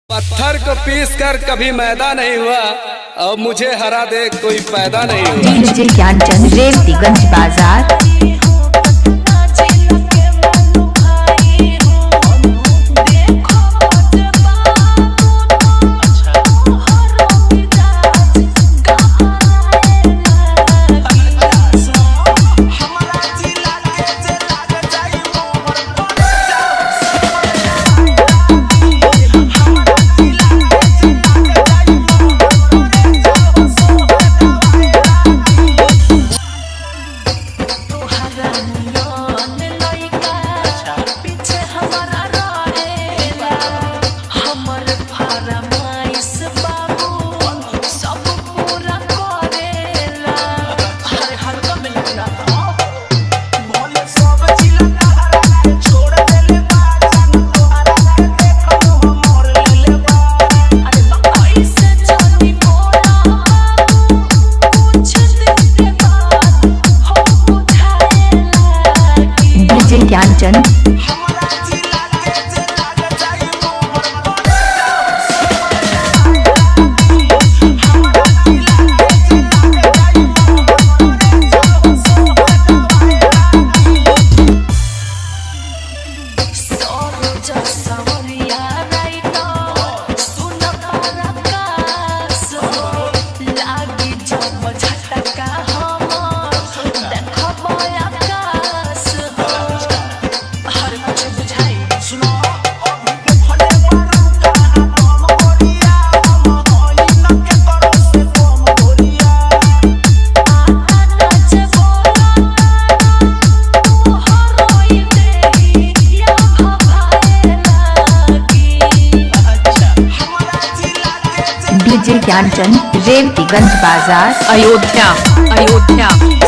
पत्थर को पीस कर कभी मैदा नहीं हुआ और मुझे हरा दे कोई पैदा नहीं हुआ। डीजे ज्ञानचंद रेवतीगंज बाजार। ज्ञानचंद डीजे ज्ञानचंद रेवतीगंज बाजार। अयोध्या।